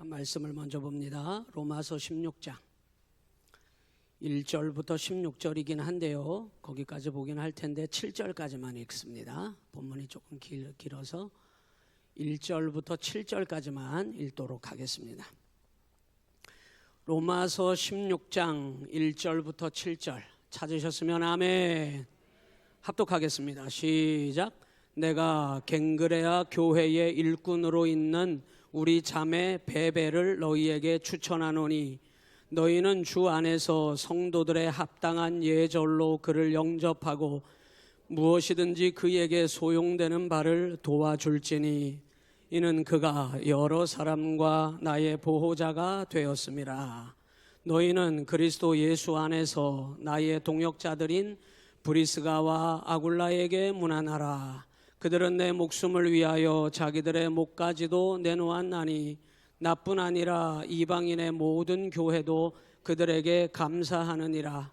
말씀을 먼저 봅니다. 로마서 16장 1절부터 16절이긴 한데요, 거기까지 보긴 할 텐데 7절까지만 읽습니다. 본문이 조금 길어서 1절부터 7절까지만 읽도록 하겠습니다. 로마서 16장 1절부터 7절 찾으셨으면 아멘. 합독하겠습니다. 시작. 내가 갱그레아 교회의 일꾼으로 있는 우리 자매 베베를 너희에게 추천하노니 너희는 주 안에서 성도들의 합당한 예절로 그를 영접하고 무엇이든지 그에게 소용되는 바를 도와줄지니 이는 그가 여러 사람과 나의 보호자가 되었음이라. 너희는 그리스도 예수 안에서 나의 동역자들인 브리스가와 아굴라에게 문안하라. 그들은 내 목숨을 위하여 자기들의 목까지도 내놓았나니 나뿐 아니라 이방인의 모든 교회도 그들에게 감사하느니라.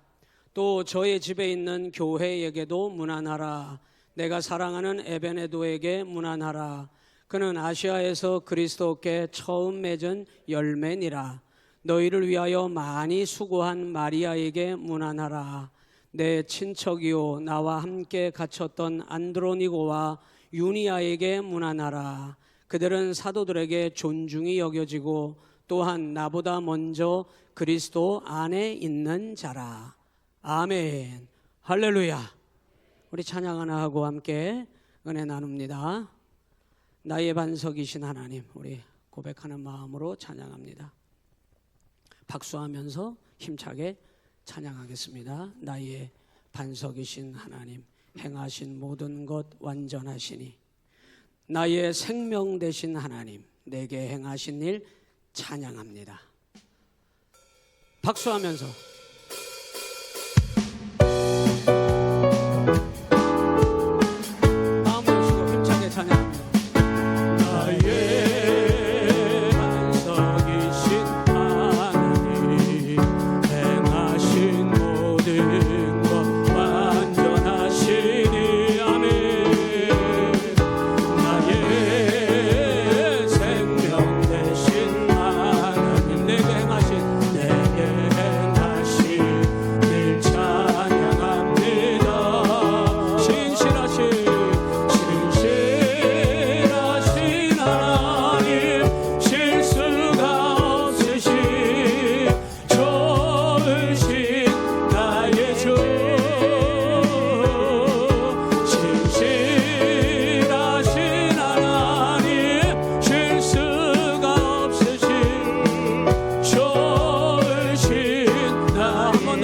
또 저의 집에 있는 교회에게도 문안하라. 내가 사랑하는 에베네도에게 문안하라. 그는 아시아에서 그리스도께 처음 맺은 열매니라. 너희를 위하여 많이 수고한 마리아에게 문안하라. 내 친척이요 나와 함께 갇혔던 안드로니고와 유니아에게 문안하라. 그들은 사도들에게 존중이 여겨지고 또한 나보다 먼저 그리스도 안에 있는 자라. 아멘. 할렐루야. 우리 찬양 하나 하고 함께 은혜 나눕니다. 나의 반석이신 하나님, 우리 고백하는 마음으로 찬양합니다. 박수하면서 힘차게 찬양하겠습니다. 나의 반석이신 하나님, 행하신 모든 것 완전하시니 나의 생명 되신 하나님, 내게 행하신 일 찬양합니다. 박수하면서 마음 모시고 힘차게 찬양합니다.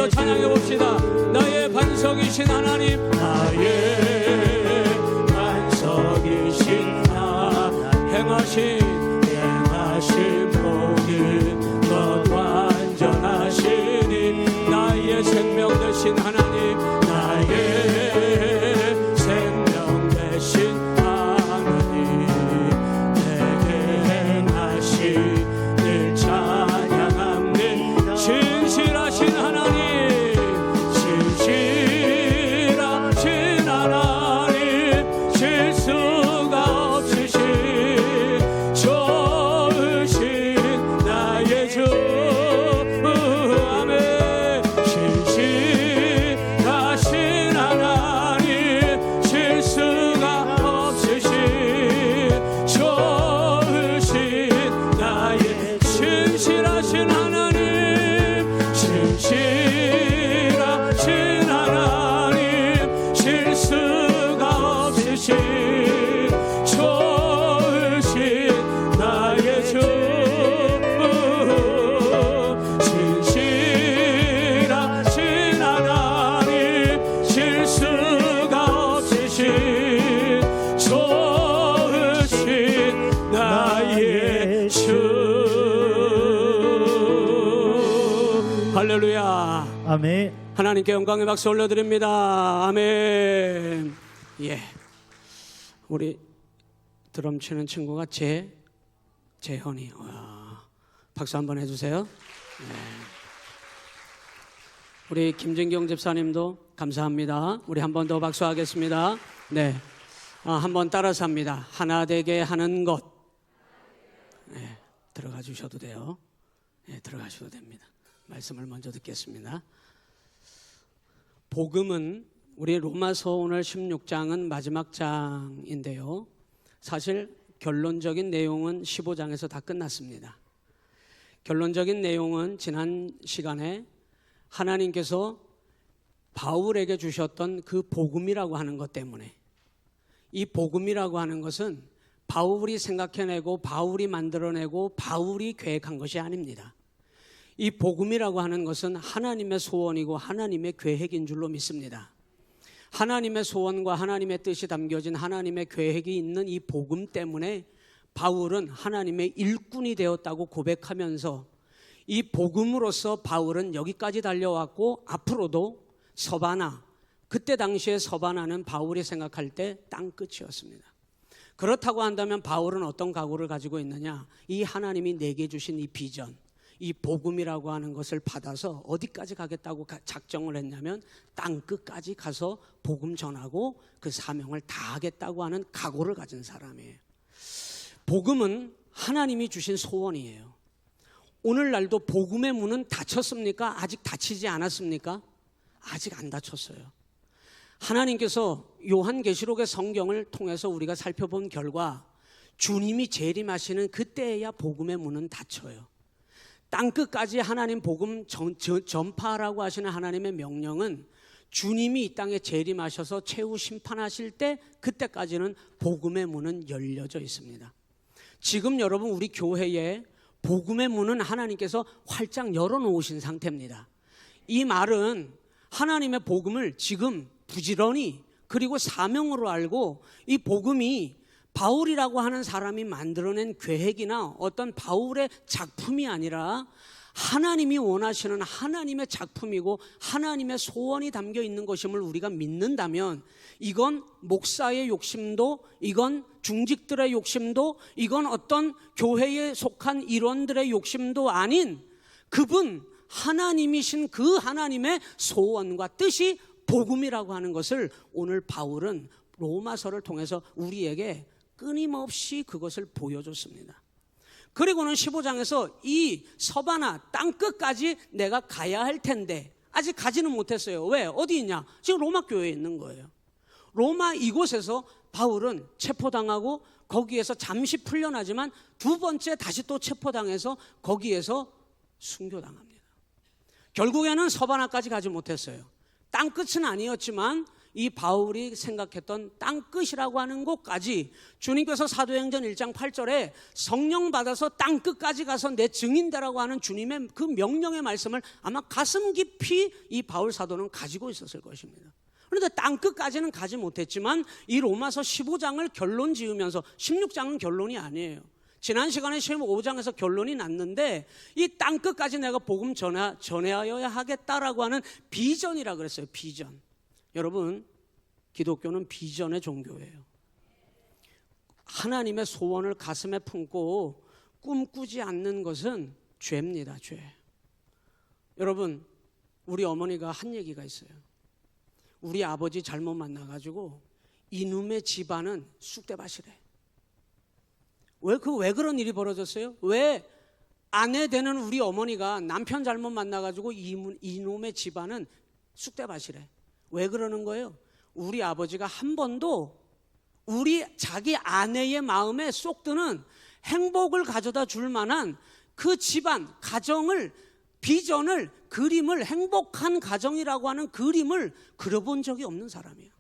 찬양해 봅시다. 나의 반석이신 하나님, 나의 반석이신 하나님, 행하신 모든 것 완전하시니 나의 생명 되신 하나님, 나의 생명 되신 하나님, 내게 행하신 일 찬양합니다. 진실하신 하나님, 할렐루야. 아멘. 하나님께 영광의 박수 올려드립니다. 아멘. 예, 우리 드럼 치는 친구가 재현이. 와, 박수 한번 해주세요. 네. 우리 김진경 집사님도 감사합니다. 우리 한 번 더 박수하겠습니다. 네, 한번 따라서 합니다. 하나 되게 하는 것. 네. 들어가 주셔도 돼요. 예, 들어가셔도 됩니다. 말씀을 먼저 듣겠습니다. 복음은 우리 로마서 오늘 16장은 마지막 장인데요. 사실 결론적인 내용은 15장에서 다 끝났습니다. 결론적인 내용은 지난 시간에 하나님께서 바울에게 주셨던 그 복음이라고 하는 것 때문에, 이 복음이라고 하는 것은 바울이 생각해내고 바울이 만들어내고 바울이 계획한 것이 아닙니다. 이 복음이라고 하는 것은 하나님의 소원이고 하나님의 계획인 줄로 믿습니다. 하나님의 소원과 하나님의 뜻이 담겨진 하나님의 계획이 있는 이 복음 때문에 바울은 하나님의 일꾼이 되었다고 고백하면서 이 복음으로서 바울은 여기까지 달려왔고 앞으로도 서바나, 그때 당시에 서바나는 바울이 생각할 때 땅끝이었습니다. 그렇다고 한다면 바울은 어떤 각오를 가지고 있느냐? 이 하나님이 내게 주신 이 비전, 이 복음이라고 하는 것을 받아서 어디까지 가겠다고 작정을 했냐면 땅끝까지 가서 복음 전하고 그 사명을 다하겠다고 하는 각오를 가진 사람이에요. 복음은 하나님이 주신 소원이에요. 오늘날도 복음의 문은 닫혔습니까? 아직 닫히지 않았습니까? 아직 안 닫혔어요. 하나님께서 요한계시록의 성경을 통해서 우리가 살펴본 결과 주님이 재림하시는 그때에야 복음의 문은 닫혀요. 땅끝까지 하나님 복음 전파하라고 하시는 하나님의 명령은 주님이 이 땅에 재림하셔서 최후 심판하실 때 그때까지는 복음의 문은 열려져 있습니다. 지금 여러분 우리 교회에 복음의 문은 하나님께서 활짝 열어놓으신 상태입니다. 이 말은 하나님의 복음을 지금 부지런히 그리고 사명으로 알고 이 복음이 바울이라고 하는 사람이 만들어낸 계획이나 어떤 바울의 작품이 아니라 하나님이 원하시는 하나님의 작품이고 하나님의 소원이 담겨 있는 것임을 우리가 믿는다면 이건 목사의 욕심도, 이건 중직들의 욕심도, 이건 어떤 교회에 속한 일원들의 욕심도 아닌 그분 하나님이신 그 하나님의 소원과 뜻이 복음이라고 하는 것을 오늘 바울은 로마서를 통해서 우리에게 끊임없이 그것을 보여줬습니다. 그리고는 15장에서 이 서바나 땅끝까지 내가 가야 할 텐데 아직 가지는 못했어요. 왜? 어디 있냐? 지금 로마 교회에 있는 거예요. 로마 이곳에서 바울은 체포당하고 거기에서 잠시 풀려나지만 두 번째 다시 또 체포당해서 거기에서 순교당합니다. 결국에는 서바나까지 가지 못했어요. 땅끝은 아니었지만 이 바울이 생각했던 땅끝이라고 하는 곳까지 주님께서 사도행전 1장 8절에 성령 받아서 땅끝까지 가서 내 증인되라고 하는 주님의 그 명령의 말씀을 아마 가슴 깊이 이 바울 사도는 가지고 있었을 것입니다. 그런데 땅끝까지는 가지 못했지만 이 로마서 15장을 결론 지으면서 16장은 결론이 아니에요. 지난 시간에 15장에서 결론이 났는데 이 땅끝까지 내가 복음 전해야 하겠다라고 하는 비전이라 그랬어요. 비전. 여러분, 기독교는 비전의 종교예요. 하나님의 소원을 가슴에 품고 꿈꾸지 않는 것은 죄입니다. 죄. 여러분, 우리 어머니가 한 얘기가 있어요. 우리 아버지 잘못 만나가지고 이놈의 집안은 쑥대밭이래. 왜 그런 일이 벌어졌어요? 왜 아내 되는 우리 어머니가 남편 잘못 만나가지고 이놈의 집안은 쑥대밭이래. 왜 그러는 거예요? 우리 아버지가 한 번도 우리 자기 아내의 마음에 쏙 드는 행복을 가져다 줄 만한 그 집안, 가정을, 비전을, 그림을, 행복한 가정이라고 하는 그림을 그려본 적이 없는 사람이에요.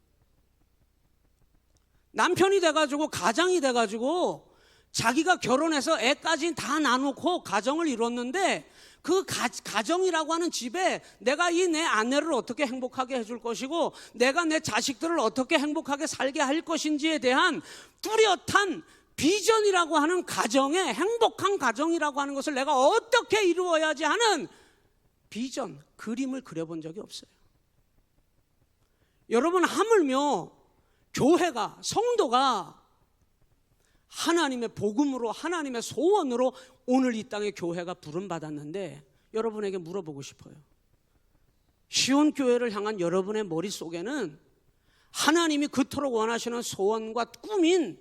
남편이 돼가지고 가장이 돼가지고 자기가 결혼해서 애까지 다 나누고 가정을 이뤘는데 그 가정이라고 하는 집에 내가 이 내 아내를 어떻게 행복하게 해줄 것이고 내가 내 자식들을 어떻게 행복하게 살게 할 것인지에 대한 뚜렷한 비전이라고 하는 가정에 행복한 가정이라고 하는 것을 내가 어떻게 이루어야지 하는 비전, 그림을 그려본 적이 없어요. 여러분, 하물며 교회가, 성도가 하나님의 복음으로, 하나님의 소원으로 오늘 이 땅에 교회가 부름받았는데 여러분에게 물어보고 싶어요. 시온교회를 향한 여러분의 머릿속에는 하나님이 그토록 원하시는 소원과 꿈인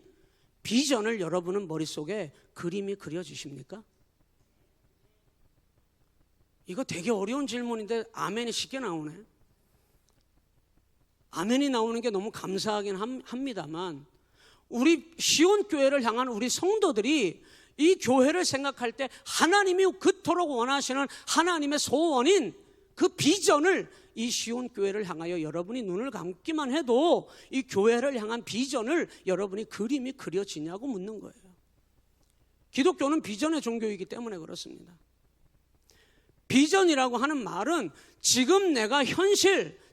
비전을 여러분은 머릿속에 그림이 그려지십니까? 이거 되게 어려운 질문인데 아멘이 쉽게 나오네. 아멘이 나오는 게 너무 감사하긴 합니다만, 우리 시온교회를 향한 우리 성도들이 이 교회를 생각할 때 하나님이 그토록 원하시는 하나님의 소원인 그 비전을, 이 시온교회를 향하여 여러분이 눈을 감기만 해도 이 교회를 향한 비전을 여러분이 그림이 그려지냐고 묻는 거예요. 기독교는 비전의 종교이기 때문에 그렇습니다. 비전이라고 하는 말은 지금 내가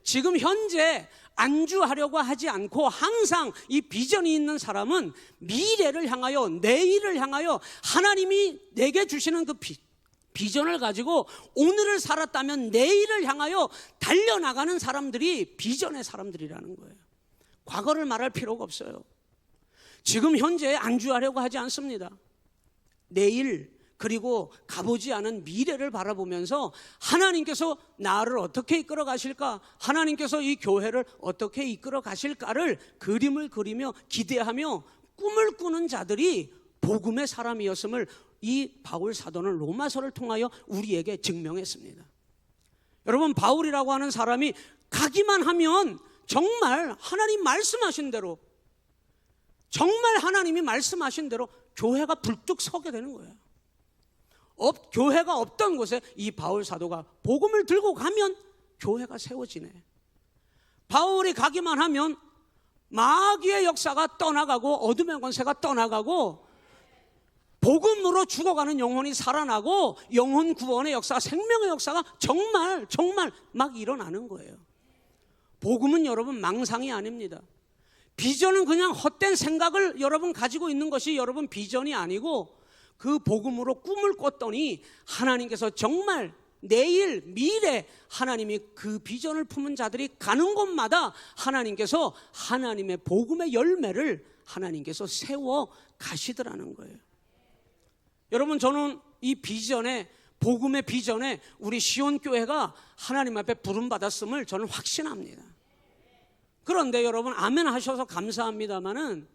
지금 현재 안주하려고 하지 않고 항상 이 비전이 있는 사람은 미래를 향하여, 내일을 향하여 하나님이 내게 주시는 그 비전을 가지고 오늘을 살았다면 내일을 향하여 달려나가는 사람들이 비전의 사람들이라는 거예요. 과거를 말할 필요가 없어요. 지금 현재에 안주하려고 하지 않습니다. 내일, 그리고 가보지 않은 미래를 바라보면서 하나님께서 나를 어떻게 이끌어 가실까, 하나님께서 이 교회를 어떻게 이끌어 가실까를 그림을 그리며 기대하며 꿈을 꾸는 자들이 복음의 사람이었음을 이 바울 사도는 로마서를 통하여 우리에게 증명했습니다. 여러분, 바울이라고 하는 사람이 가기만 하면 정말 하나님 말씀하신 대로, 정말 하나님이 말씀하신 대로 교회가 불뚝 서게 되는 거예요. 교회가 없던 곳에 이 바울 사도가 복음을 들고 가면 교회가 세워지네. 바울이 가기만 하면 마귀의 역사가 떠나가고 어둠의 권세가 떠나가고 복음으로 죽어가는 영혼이 살아나고 영혼 구원의 역사, 생명의 역사가 정말 막 일어나는 거예요. 복음은 여러분 망상이 아닙니다. 비전은 그냥 헛된 생각을 여러분 가지고 있는 것이 여러분 비전이 아니고, 그 복음으로 꿈을 꿨더니 하나님께서 정말 내일, 미래, 하나님이 그 비전을 품은 자들이 가는 곳마다 하나님께서 하나님의 복음의 열매를 하나님께서 세워 가시더라는 거예요. 여러분, 저는 이 비전에, 복음의 비전에 우리 시온교회가 하나님 앞에 부름받았음을 저는 확신합니다. 그런데 여러분, 아멘 하셔서 감사합니다마는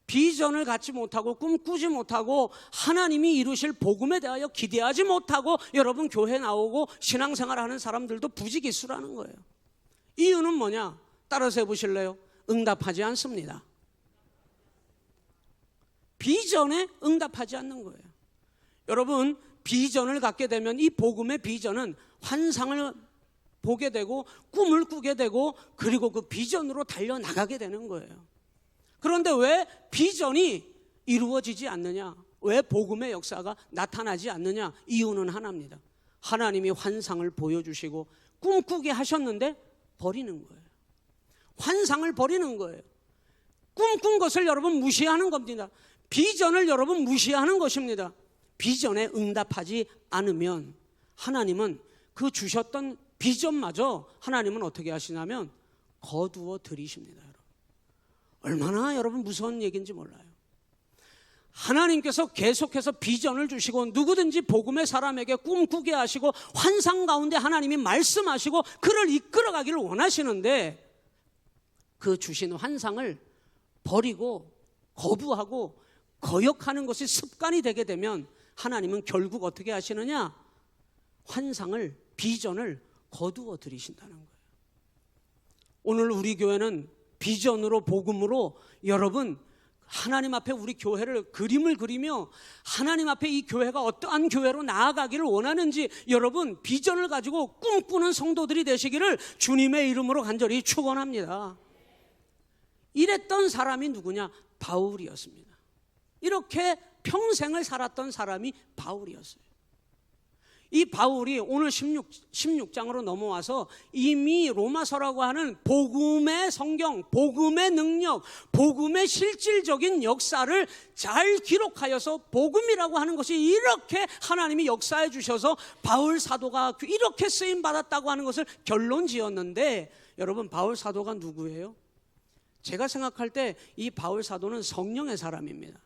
비전을 갖지 못하고 꿈꾸지 못하고 하나님이 이루실 복음에 대하여 기대하지 못하고 여러분 교회 나오고 신앙생활하는 사람들도 부지기수라는 거예요. 이유는 뭐냐? 따라서 해보실래요? 응답하지 않습니다. 비전에 응답하지 않는 거예요. 여러분, 비전을 갖게 되면 이 복음의 비전은 환상을 보게 되고 꿈을 꾸게 되고 그리고 그 비전으로 달려나가게 되는 거예요. 그런데 왜 비전이 이루어지지 않느냐? 왜 복음의 역사가 나타나지 않느냐? 이유는 하나입니다. 하나님이 환상을 보여주시고 꿈꾸게 하셨는데 버리는 거예요. 환상을 버리는 거예요. 꿈꾼 것을 여러분 무시하는 겁니다. 비전을 여러분 무시하는 것입니다. 비전에 응답하지 않으면 하나님은 그 주셨던 비전마저 하나님은 어떻게 하시냐면 거두어 들이십니다. 얼마나 여러분 무서운 얘기인지 몰라요. 하나님께서 계속해서 비전을 주시고 누구든지 복음의 사람에게 꿈꾸게 하시고 환상 가운데 하나님이 말씀하시고 그를 이끌어가기를 원하시는데, 그 주신 환상을 버리고 거부하고 거역하는 것이 습관이 되게 되면 하나님은 결국 어떻게 하시느냐? 환상을, 비전을 거두어 들이신다는 거예요. 오늘 우리 교회는 비전으로, 복음으로 여러분 하나님 앞에 우리 교회를 그림을 그리며 하나님 앞에 이 교회가 어떠한 교회로 나아가기를 원하는지 여러분 비전을 가지고 꿈꾸는 성도들이 되시기를 주님의 이름으로 간절히 축원합니다. 이랬던 사람이 누구냐? 바울이었습니다. 이렇게 평생을 살았던 사람이 바울이었어요. 이 바울이 오늘 16장으로 넘어와서 이미 로마서라고 하는 복음의 성경, 복음의 능력, 복음의 실질적인 역사를 잘 기록하여서 복음이라고 하는 것이 이렇게 하나님이 역사해 주셔서 바울 사도가 이렇게 쓰임받았다고 하는 것을 결론 지었는데, 여러분 바울 사도가 누구예요? 제가 생각할 때 이 바울 사도는 성령의 사람입니다.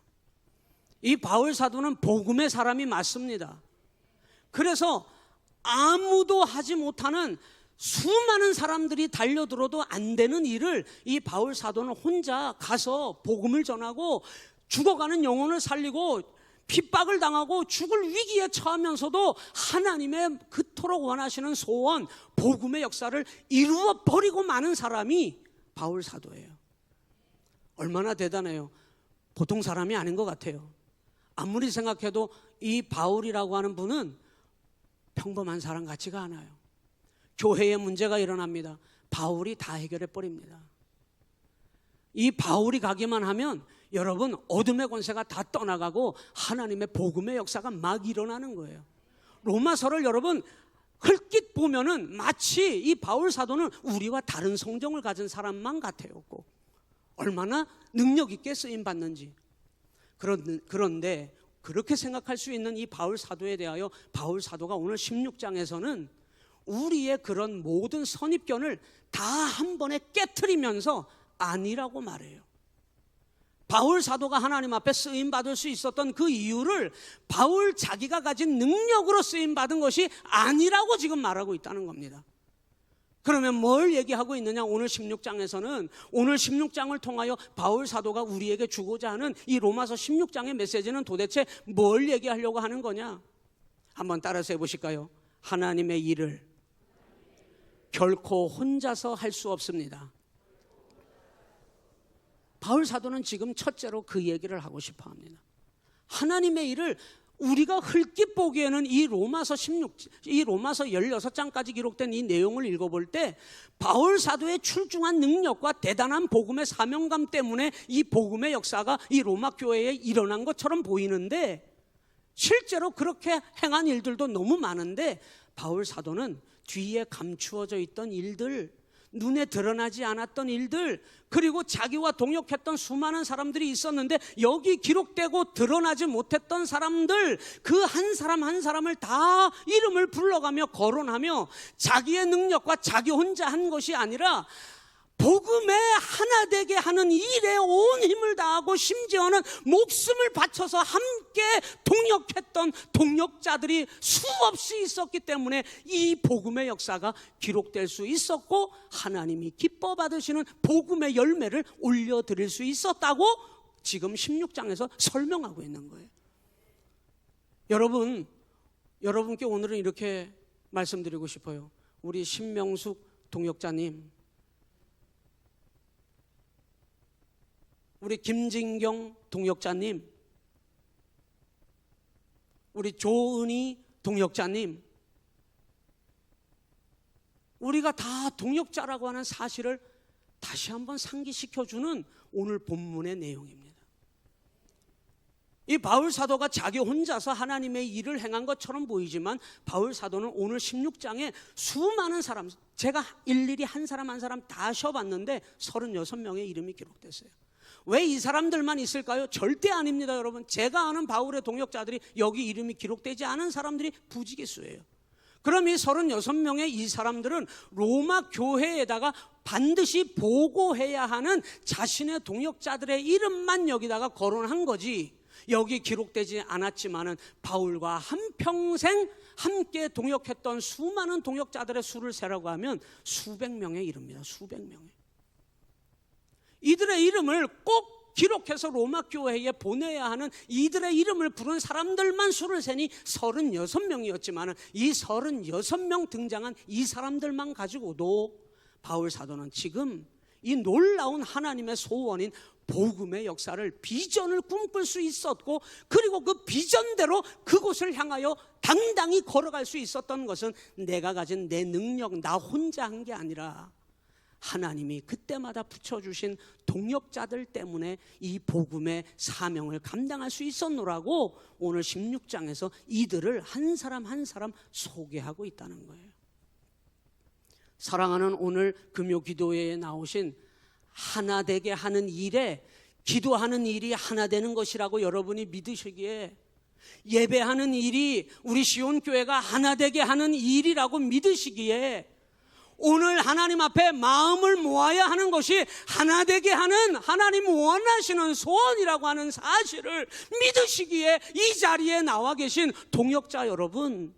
이 바울 사도는 복음의 사람이 맞습니다. 그래서 아무도 하지 못하는 수많은 사람들이 달려들어도 안 되는 일을 이 바울 사도는 혼자 가서 복음을 전하고 죽어가는 영혼을 살리고 핍박을 당하고 죽을 위기에 처하면서도 하나님의 그토록 그토록 원하시는 소원, 복음의 역사를 이루어 버리고 마는 사람이 바울 사도예요. 얼마나 대단해요. 보통 사람이 아닌 것 같아요. 아무리 생각해도 이 바울이라고 하는 분은 평범한 사람 같지가 않아요. 교회에 문제가 일어납니다. 바울이 다 해결해 버립니다. 이 바울이 가기만 하면 여러분 어둠의 권세가 다 떠나가고 하나님의 복음의 역사가 막 일어나는 거예요. 로마서를 여러분 흘낏 보면은 마치 이 바울 사도는 우리와 다른 성정을 가진 사람만 같아요. 꼭. 얼마나 능력 있게 쓰임 받는지. 그런데 그렇게 생각할 수 있는 이 바울 사도에 대하여 바울 사도가 오늘 16장에서는 우리의 그런 모든 선입견을 다 한 번에 깨트리면서 아니라고 말해요. 바울 사도가 하나님 앞에 쓰임 받을 수 있었던 그 이유를 바울 자기가 가진 능력으로 쓰임 받은 것이 아니라고 지금 말하고 있다는 겁니다. 그러면 뭘 얘기하고 있느냐? 오늘 16장에서는 오늘 16장을 통하여 바울 사도가 우리에게 주고자 하는 이 로마서 16장의 메시지는 도대체 뭘 얘기하려고 하는 거냐? 한번 따라서 해보실까요? 하나님의 일을 결코 혼자서 할 수 없습니다. 바울 사도는 지금 첫째로 그 얘기를 하고 싶어 합니다. 하나님의 일을 우리가 흘낏 보기에는 이 로마서 16장까지 기록된 이 내용을 읽어볼 때 바울 사도의 출중한 능력과 대단한 복음의 사명감 때문에 이 복음의 역사가 이 로마 교회에 일어난 것처럼 보이는데 실제로 그렇게 행한 일들도 너무 많은데 바울 사도는 뒤에 감추어져 있던 일들, 눈에 드러나지 않았던 일들, 그리고 자기와 동역했던 수많은 사람들이 있었는데 여기 기록되고 드러나지 못했던 사람들, 그 한 사람 한 사람을 다 이름을 불러가며 거론하며 자기의 능력과 자기 혼자 한 것이 아니라 복음에 하나 되게 하는 일에 온 힘을 다하고 심지어는 목숨을 바쳐서 함께 동역했던 동역자들이 수없이 있었기 때문에 이 복음의 역사가 기록될 수 있었고 하나님이 기뻐 받으시는 복음의 열매를 올려드릴 수 있었다고 지금 16장에서 설명하고 있는 거예요. 여러분께 오늘은 이렇게 말씀드리고 싶어요. 우리 신명숙 동역자님, 우리 김진경 동역자님, 우리 조은희 동역자님, 우리가 다 동역자라고 하는 사실을 다시 한번 상기시켜주는 오늘 본문의 내용입니다. 이 바울 사도가 자기 혼자서 하나님의 일을 행한 것처럼 보이지만 바울 사도는 오늘 16장에 수많은 사람, 제가 일일이 한 사람 한 사람 다 쉬어봤는데 36명의 이름이 기록됐어요. 왜 이 사람들만 있을까요? 절대 아닙니다, 여러분. 제가 아는 바울의 동역자들이 여기 이름이 기록되지 않은 사람들이 부지기수예요. 그럼 이 36명의 이 사람들은 로마 교회에다가 반드시 보고해야 하는 자신의 동역자들의 이름만 여기다가 거론한 거지, 여기 기록되지 않았지만은 바울과 한평생 함께 동역했던 수많은 동역자들의 수를 세라고 하면 수백 명에 이릅니다. 수백 명에. 이들의 이름을 꼭 기록해서 로마 교회에 보내야 하는 이들의 이름을 부른 사람들만 수를 세니 36명이었지만 이 36명 등장한 이 사람들만 가지고도 바울 사도는 지금 이 놀라운 하나님의 소원인 복음의 역사를, 비전을 꿈꿀 수 있었고, 그리고 그 비전대로 그곳을 향하여 당당히 걸어갈 수 있었던 것은 내가 가진 내 능력, 나 혼자 한 게 아니라 하나님이 그때마다 붙여주신 동역자들 때문에 이 복음의 사명을 감당할 수 있었노라고 오늘 16장에서 이들을 한 사람 한 사람 소개하고 있다는 거예요. 사랑하는 오늘 금요 기도회에 나오신 하나 되게 하는 일에, 기도하는 일이 하나 되는 것이라고 여러분이 믿으시기에, 예배하는 일이 우리 시온교회가 하나 되게 하는 일이라고 믿으시기에 오늘 하나님 앞에 마음을 모아야 하는 것이 하나 되게 하는 하나님 원하시는 소원이라고 하는 사실을 믿으시기에 이 자리에 나와 계신 동역자 여러분,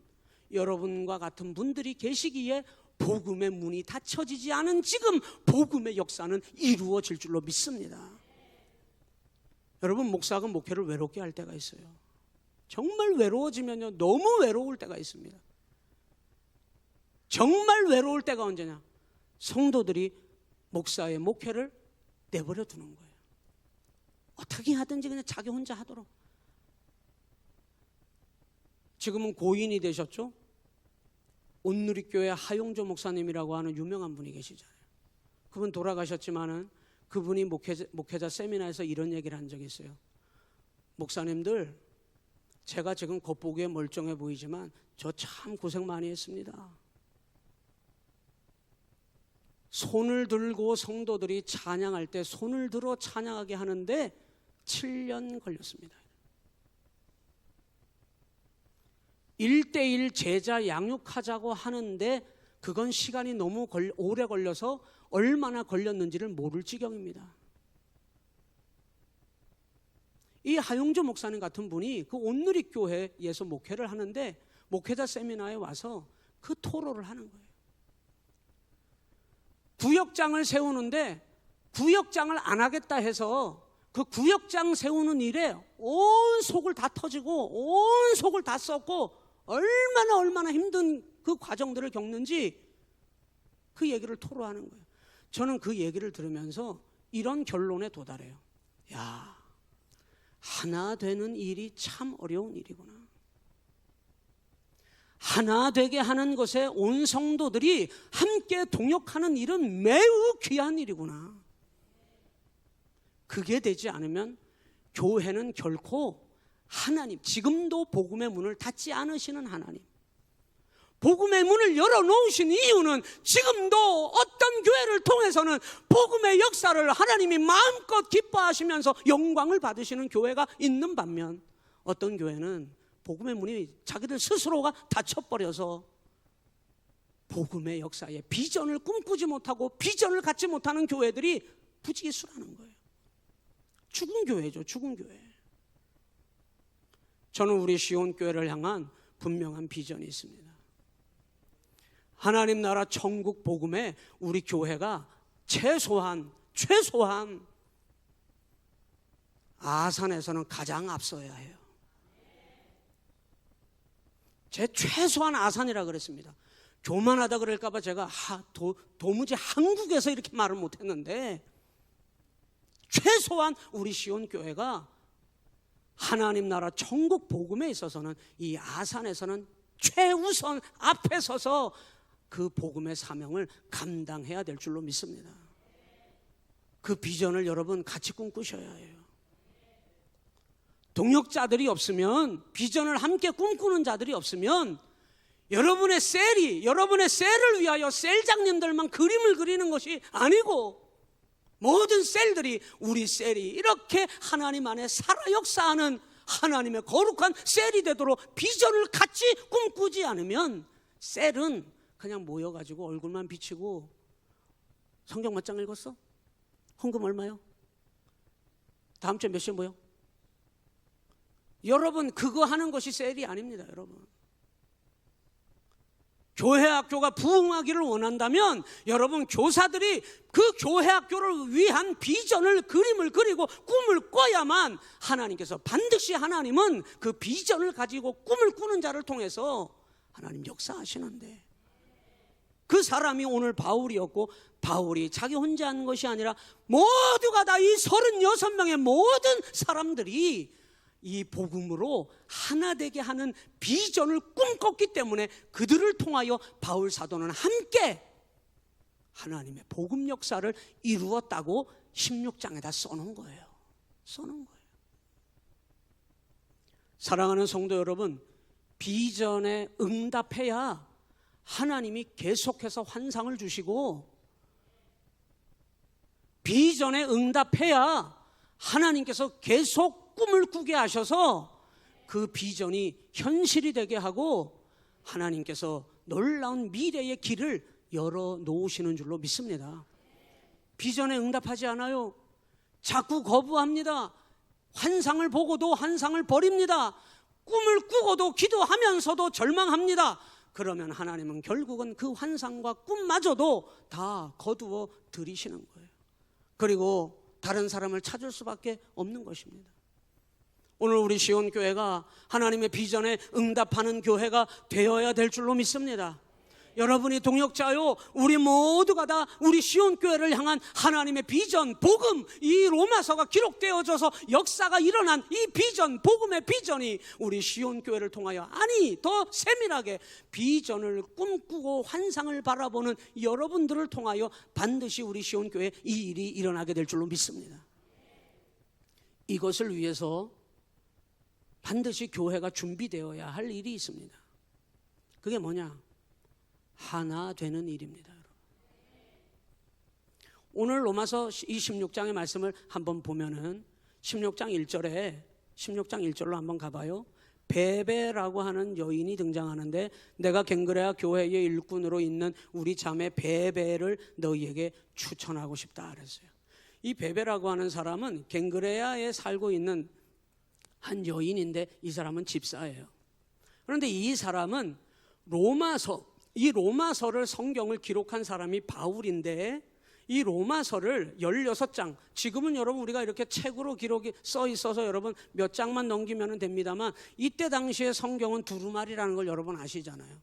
여러분과 같은 분들이 계시기에 복음의 문이 닫혀지지 않은 지금 복음의 역사는 이루어질 줄로 믿습니다. 여러분, 목사가 목회를 외롭게 할 때가 있어요. 정말 외로워지면요, 너무 외로울 때가 있습니다. 정말 외로울 때가 언제냐? 성도들이 목사의 목회를 내버려 두는 거예요. 어떻게 하든지 그냥 자기 혼자 하도록. 지금은 고인이 되셨죠? 온누리교회 하용조 목사님이라고 하는 유명한 분이 계시잖아요. 그분 돌아가셨지만은 그분이 목회자 세미나에서 이런 얘기를 한 적이 있어요. 목사님들, 제가 지금 겉보기에 멀쩡해 보이지만 저 참 고생 많이 했습니다. 손을 들고 성도들이 찬양할 때 손을 들어 찬양하게 하는데 7년 걸렸습니다. 1:1 제자 양육하자고 하는데 그건 시간이 너무 오래 걸려서 얼마나 걸렸는지를 모를 지경입니다. 이 하용조 목사님 같은 분이 그 온누리교회에서 목회를 하는데 목회자 세미나에 와서 그 토로를 하는 거예요. 구역장을 세우는데 구역장을 안 하겠다 해서 그 구역장 세우는 일에 온 속을 다 터지고 온 속을 다 썼고 얼마나 힘든 그 과정들을 겪는지 그 얘기를 토로하는 거예요. 저는 그 얘기를 들으면서 이런 결론에 도달해요. 야, 하나 되는 일이 참 어려운 일이구나. 하나 되게 하는 것에 온 성도들이 함께 동역하는 일은 매우 귀한 일이구나. 그게 되지 않으면 교회는 결코 하나님, 지금도 복음의 문을 닫지 않으시는 하나님, 복음의 문을 열어놓으신 이유는 지금도 어떤 교회를 통해서는 복음의 역사를 하나님이 마음껏 기뻐하시면서 영광을 받으시는 교회가 있는 반면 어떤 교회는 복음의 문이 자기들 스스로가 닫혀버려서 복음의 역사에 비전을 꿈꾸지 못하고 비전을 갖지 못하는 교회들이 부지기수라는 거예요. 죽은 교회죠, 죽은 교회. 저는 우리 시온교회를 향한 분명한 비전이 있습니다. 하나님 나라 천국 복음에 우리 교회가 최소한 아산에서는 가장 앞서야 해요. 제 최소한 아산이라 그랬습니다. 교만하다 그럴까봐 제가 도무지 한국에서 이렇게 말을 못했는데 최소한 우리 시온교회가 하나님 나라 천국 복음에 있어서는 이 아산에서는 최우선 앞에 서서 그 복음의 사명을 감당해야 될 줄로 믿습니다. 그 비전을 여러분 같이 꿈꾸셔야 해요. 동역자들이 없으면, 비전을 함께 꿈꾸는 자들이 없으면 여러분의 셀을 위하여 셀장님들만 그림을 그리는 것이 아니고 모든 셀들이, 우리 셀이 이렇게 하나님 안에 살아 역사하는 하나님의 거룩한 셀이 되도록 비전을 같이 꿈꾸지 않으면 셀은 그냥 모여가지고 얼굴만 비치고 성경 몇 장 읽었어? 헌금 얼마요? 다음 주에 몇 시에 모여? 여러분, 그거 하는 것이 셀이 아닙니다. 여러분, 교회 학교가 부흥하기를 원한다면 여러분 교사들이 그 교회 학교를 위한 비전을, 그림을 그리고 꿈을 꿔야만 하나님께서 반드시, 하나님은 그 비전을 가지고 꿈을 꾸는 자를 통해서 하나님 역사하시는데, 그 사람이 오늘 바울이었고, 바울이 자기 혼자 한 것이 아니라 모두가 다 이 36명의 모든 사람들이 이 복음으로 하나 되게 하는 비전을 꿈꿨기 때문에 그들을 통하여 바울 사도는 함께 하나님의 복음 역사를 이루었다고 16장에다 써놓은 거예요. 사랑하는 성도 여러분, 비전에 응답해야 하나님이 계속해서 환상을 주시고, 비전에 응답해야 하나님께서 계속 꿈을 꾸게 하셔서 그 비전이 현실이 되게 하고 하나님께서 놀라운 미래의 길을 열어놓으시는 줄로 믿습니다. 비전에 응답하지 않아요. 자꾸 거부합니다. 환상을 보고도 환상을 버립니다. 꿈을 꾸고도 기도하면서도 절망합니다. 그러면 하나님은 결국은 그 환상과 꿈마저도 다 거두어 들이시는 거예요. 그리고 다른 사람을 찾을 수밖에 없는 것입니다. 오늘 우리 시온교회가 하나님의 비전에 응답하는 교회가 되어야 될 줄로 믿습니다. 여러분이 동역자요. 우리 모두가 다 우리 시온교회를 향한 하나님의 비전, 복음, 이 로마서가 기록되어져서 역사가 일어난 이 비전, 복음의 비전이 우리 시온교회를 통하여, 아니 더 세밀하게 비전을 꿈꾸고 환상을 바라보는 여러분들을 통하여 반드시 우리 시온교회에 이 일이 일어나게 될 줄로 믿습니다. 이것을 위해서 반드시 교회가 준비되어야 할 일이 있습니다. 그게 뭐냐? 하나 되는 일입니다. 오늘 로마서 26장의 말씀을 한번 보면은 16장 1절로 한번 가봐요. 베베라고 하는 여인이 등장하는데, 내가 갱그레아 교회의 일꾼으로 있는 우리 자매 베베를 너희에게 추천하고 싶다 그랬어요. 이 베베라고 하는 사람은 갱그레아에 살고 있는 한 여인인데, 이 사람은 집사예요. 그런데 이 사람은 이 로마서를 성경을 기록한 사람이 바울인데, 이 로마서를 16장, 지금은 여러분 우리가 이렇게 책으로 기록이 써 있어서 여러분 몇 장만 넘기면 됩니다만, 이때 당시에 성경은 두루마리라는 걸 여러분 아시잖아요.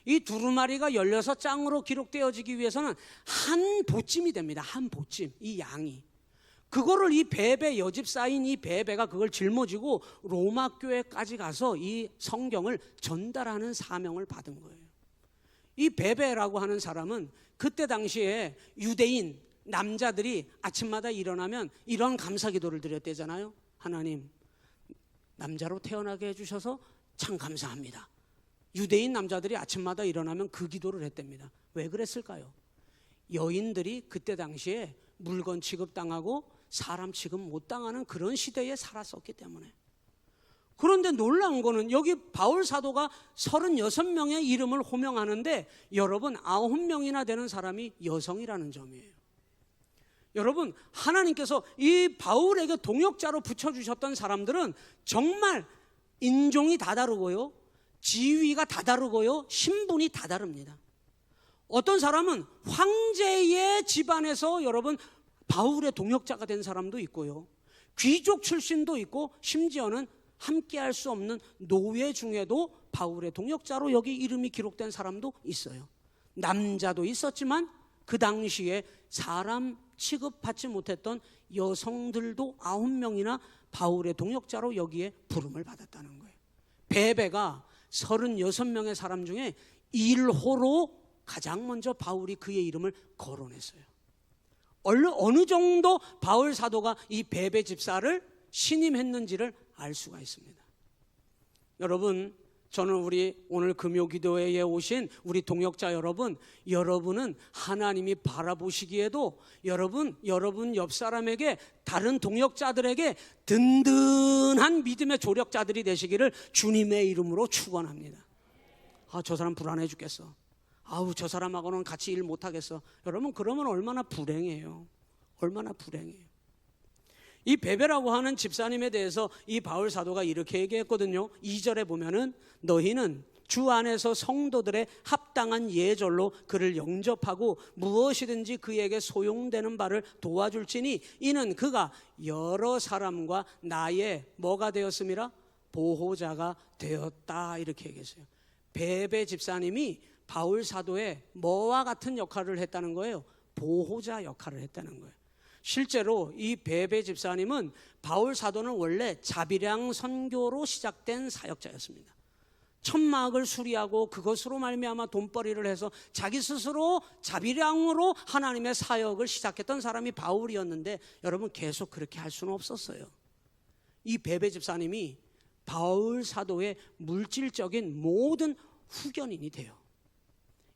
이 두루마리가 16장으로 기록되어지기 위해서는 한 보찜이 됩니다. 한 보찜, 이 양이. 그거를 이 베베, 여집사인 이 베베가 그걸 짊어지고 로마 교회까지 가서 이 성경을 전달하는 사명을 받은 거예요. 이 베베라고 하는 사람은 그때 당시에 유대인 남자들이 아침마다 일어나면 이런 감사 기도를 드렸대잖아요. 하나님, 남자로 태어나게 해주셔서 참 감사합니다. 유대인 남자들이 아침마다 일어나면 그 기도를 했답니다. 왜 그랬을까요? 여인들이 그때 당시에 물건 취급당하고 사람 취급 못 당하는 그런 시대에 살았었기 때문에. 그런데 놀라운 거는 여기 바울 사도가 36명의 이름을 호명하는데, 여러분 9명이나 되는 사람이 여성이라는 점이에요. 여러분, 하나님께서 이 바울에게 동역자로 붙여주셨던 사람들은 정말 인종이 다 다르고요, 지위가 다 다르고요, 신분이 다 다릅니다. 어떤 사람은 황제의 집안에서 여러분 바울의 동역자가 된 사람도 있고요, 귀족 출신도 있고, 심지어는 함께할 수 없는 노예 중에도 바울의 동역자로 여기 이름이 기록된 사람도 있어요. 남자도 있었지만 그 당시에 사람 취급받지 못했던 여성들도 9명이나 바울의 동역자로 여기에 부름을 받았다는 거예요. 베베가 36명의 사람 중에 1호로 가장 먼저 바울이 그의 이름을 거론했어요. 어느 정도 바울 사도가 이 베베 집사를 신임했는지를 알 수가 있습니다. 여러분, 저는 우리 오늘 금요기도회에 오신 우리 동역자 여러분, 여러분은 하나님이 바라보시기에도 여러분 옆 사람에게, 다른 동역자들에게 든든한 믿음의 조력자들이 되시기를 주님의 이름으로 축원합니다. 저 사람 불안해 죽겠어. 저 사람하고는 같이 일 못하겠어. 여러분, 그러면 얼마나 불행해요. 얼마나 불행해요. 이 베베라고 하는 집사님에 대해서 이 바울 사도가 이렇게 얘기했거든요. 2절에 보면은, 너희는 주 안에서 성도들의 합당한 예절로 그를 영접하고 무엇이든지 그에게 소용되는 바를 도와줄지니, 이는 그가 여러 사람과 나의 뭐가 되었음이라? 보호자가 되었다. 이렇게 얘기했어요. 베베 집사님이 바울 사도의 뭐와 같은 역할을 했다는 거예요? 보호자 역할을 했다는 거예요. 실제로 이 베베 집사님은 바울 사도는 원래 자비량 선교로 시작된 사역자였습니다. 천막을 수리하고 그것으로 말미암아 돈벌이를 해서 자기 스스로 자비량으로 하나님의 사역을 시작했던 사람이 바울이었는데, 여러분 계속 그렇게 할 수는 없었어요. 이 베베 집사님이 바울 사도의 물질적인 모든 후견인이 돼요.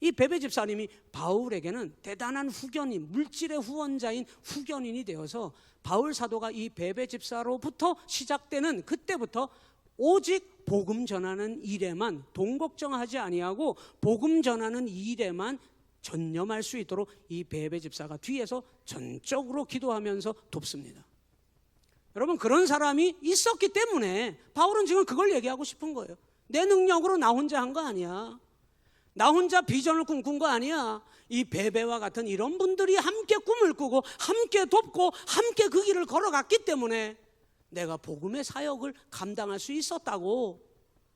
이 베베 집사님이 바울에게는 대단한 후견인, 물질의 후원자인 후견인이 되어서 바울 사도가 이 베베 집사로부터 시작되는 그때부터 오직 복음 전하는 일에만, 돈 걱정하지 아니하고 복음 전하는 일에만 전념할 수 있도록 이 베베 집사가 뒤에서 전적으로 기도하면서 돕습니다. 여러분, 그런 사람이 있었기 때문에 바울은 지금 그걸 얘기하고 싶은 거예요. 내 능력으로 나 혼자 한 거 아니야. 나 혼자 비전을 꿈꾼 거 아니야. 이 베베와 같은 이런 분들이 함께 꿈을 꾸고 함께 돕고 함께 그 길을 걸어갔기 때문에 내가 복음의 사역을 감당할 수 있었다고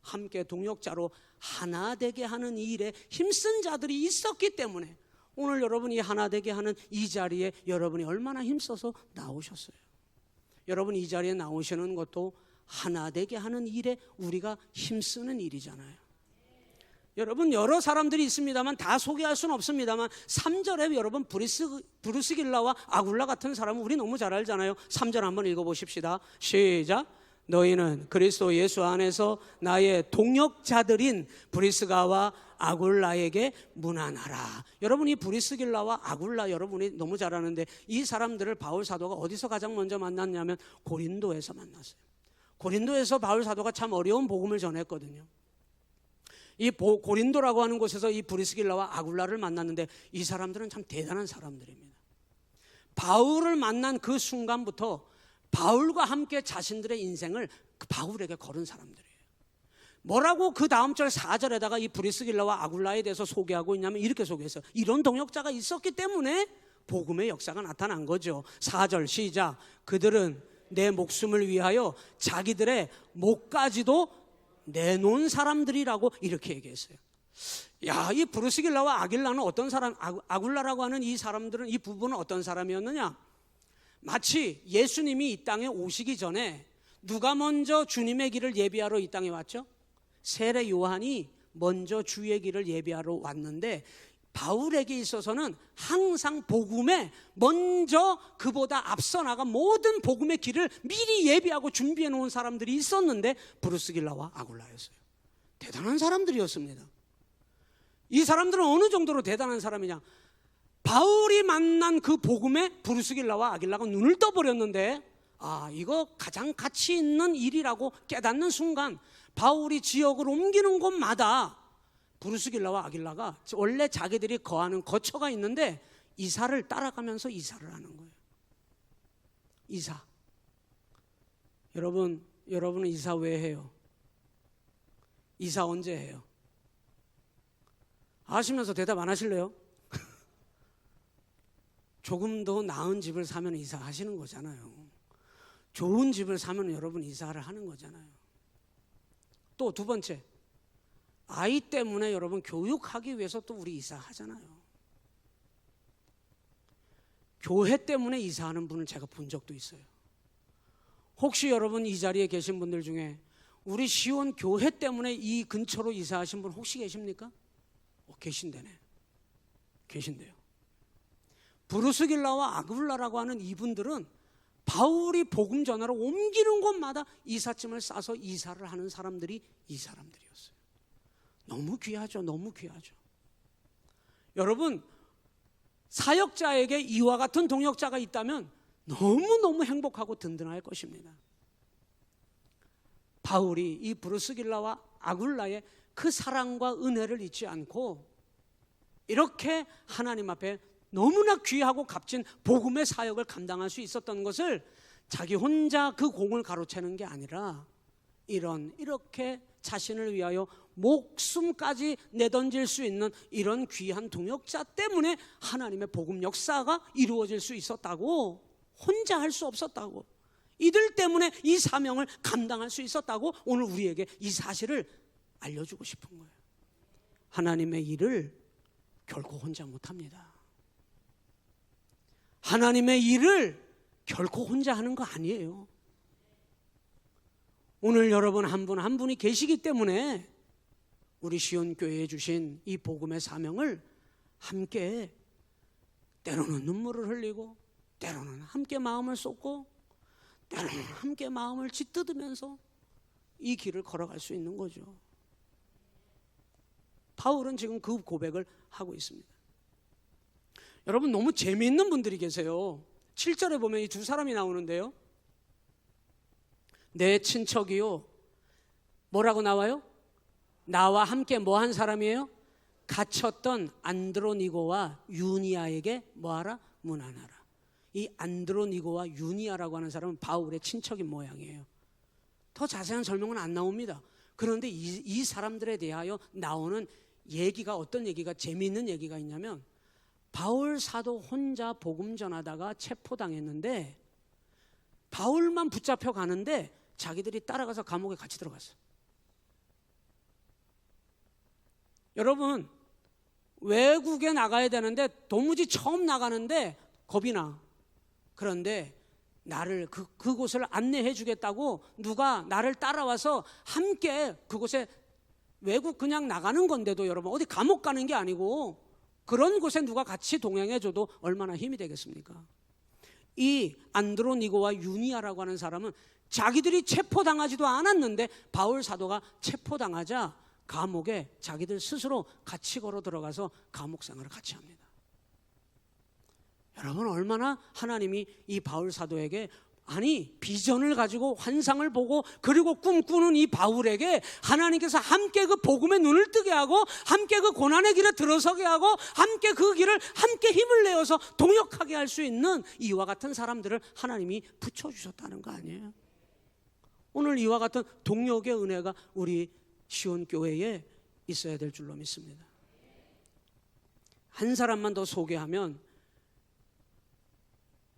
함께 동역자로 하나 되게 하는 이 일에 힘쓴 자들이 있었기 때문에 오늘 여러분이 하나 되게 하는 이 자리에 여러분이 얼마나 힘써서 나오셨어요. 여러분 이 자리에 나오시는 것도 하나 되게 하는 일에 우리가 힘쓰는 일이잖아요. 여러분 여러 사람들이 있습니다만 다 소개할 수는 없습니다만 3절에 여러분 브루스길라와 아굴라 같은 사람은 우리 너무 잘 알잖아요. 3절 한번 읽어보십시다. 시작. 너희는 그리스도 예수 안에서 나의 동역자들인 브리스가와 아굴라에게 문안하라. 여러분 이 브리스길라와 아굴라 여러분이 너무 잘 아는데 이 사람들을 바울 사도가 어디서 가장 먼저 만났냐면 고린도에서 만났어요. 고린도에서 바울 사도가 참 어려운 복음을 전했거든요. 이 고린도라고 하는 곳에서 이 브리스길라와 아굴라를 만났는데 이 사람들은 참 대단한 사람들입니다. 바울을 만난 그 순간부터 바울과 함께 자신들의 인생을 바울에게 걸은 사람들이에요. 뭐라고 그 다음 절 4절에다가 이 브리스길라와 아굴라에 대해서 소개하고 있냐면 이렇게 소개했어요. 이런 동역자가 있었기 때문에 복음의 역사가 나타난 거죠. 4절 시작. 그들은 내 목숨을 위하여 자기들의 목까지도 내놓은 사람들이라고 이렇게 얘기했어요. 야, 이 브루스길라와 아길라는 어떤 사람, 아굴라라고 하는 이 사람들은 이 부부는 어떤 사람이었느냐? 마치 예수님이 이 땅에 오시기 전에 누가 먼저 주님의 길을 예비하러 이 땅에 왔죠? 세례 요한이 먼저 주의 길을 예비하러 왔는데 바울에게 있어서는 항상 복음에 먼저 그보다 앞서 나가 모든 복음의 길을 미리 예비하고 준비해 놓은 사람들이 있었는데 브루스길라와 아굴라였어요. 대단한 사람들이었습니다. 이 사람들은 어느 정도로 대단한 사람이냐? 바울이 만난 그 복음에 브루스길라와 아길라가 눈을 떠버렸는데 이거 가장 가치 있는 일이라고 깨닫는 순간 바울이 지역을 옮기는 곳마다 브루스길라와 아길라가 원래 자기들이 거하는 거처가 있는데 이사를 따라가면서 이사를 하는 거예요. 이사. 여러분은 이사 왜 해요? 이사 언제 해요? 아시면서 대답 안 하실래요? 조금 더 나은 집을 사면 이사하시는 거잖아요. 좋은 집을 사면 여러분 이사를 하는 거잖아요. 또 두 번째, 아이 때문에 여러분 교육하기 위해서 또 우리 이사하잖아요. 교회 때문에 이사하는 분을 제가 본 적도 있어요. 혹시 여러분 이 자리에 계신 분들 중에 우리 시온 교회 때문에 이 근처로 이사하신 분 혹시 계십니까? 계신대네. 계신대요. 브루스길라와 아굴라라고 하는 이분들은 바울이 복음 전하러 옮기는 곳마다 이삿짐을 싸서 이사를 하는 사람들이 이 사람들이었어요. 너무 귀하죠. 너무 귀하죠. 여러분 사역자에게 이와 같은 동역자가 있다면 너무너무 행복하고 든든할 것입니다. 바울이 이 브루스길라와 아굴라의 그 사랑과 은혜를 잊지 않고 이렇게 하나님 앞에 너무나 귀하고 값진 복음의 사역을 감당할 수 있었던 것을 자기 혼자 그 공을 가로채는 게 아니라 이렇게 자신을 위하여 목숨까지 내던질 수 있는 이런 귀한 동역자 때문에 하나님의 복음 역사가 이루어질 수 있었다고, 혼자 할 수 없었다고, 이들 때문에 이 사명을 감당할 수 있었다고 오늘 우리에게 이 사실을 알려주고 싶은 거예요. 하나님의 일을 결코 혼자 못합니다. 하나님의 일을 결코 혼자 하는 거 아니에요. 오늘 여러분 한 분 한 분이 계시기 때문에 우리 시온교회에 주신 이 복음의 사명을 함께 때로는 눈물을 흘리고 때로는 함께 마음을 쏟고 때로는 함께 마음을 짓뜯으면서 이 길을 걸어갈 수 있는 거죠. 바울은 지금 그 고백을 하고 있습니다. 여러분 너무 재미있는 분들이 계세요. 7절에 보면 이 두 사람이 나오는데요. 내 친척이요. 뭐라고 나와요? 나와 함께 뭐 한 사람이에요? 갇혔던 안드로니고와 유니아에게 뭐하라? 문안하라. 이 안드로니고와 유니아라고 하는 사람은 바울의 친척인 모양이에요. 더 자세한 설명은 안 나옵니다. 그런데 이 사람들에 대하여 나오는 얘기가 어떤 얘기가 재미있는 얘기가 있냐면 바울 사도 혼자 복음 전하다가 체포당했는데 바울만 붙잡혀 가는데 자기들이 따라가서 감옥에 같이 들어갔어요. 여러분, 외국에 나가야 되는데 도무지 처음 나가는데 겁이 나. 그런데 나를 그곳을 안내해 주겠다고 누가 나를 따라와서 함께 그곳에, 외국 그냥 나가는 건데도 여러분 어디 감옥 가는 게 아니고 그런 곳에 누가 같이 동행해 줘도 얼마나 힘이 되겠습니까? 이 안드로니고와 유니아라고 하는 사람은 자기들이 체포당하지도 않았는데 바울 사도가 체포당하자 감옥에 자기들 스스로 같이 걸어 들어가서 감옥 생활을 같이 합니다. 여러분, 얼마나 하나님이 이 바울 사도에게, 아니 비전을 가지고 환상을 보고 그리고 꿈꾸는 이 바울에게 하나님께서 함께 그 복음의 눈을 뜨게 하고 함께 그 고난의 길에 들어서게 하고 함께 그 길을 함께 힘을 내어서 동역하게 할 수 있는 이와 같은 사람들을 하나님이 붙여주셨다는 거 아니에요? 오늘 이와 같은 동역의 은혜가 우리 시온교회에 있어야 될 줄로 믿습니다. 한 사람만 더 소개하면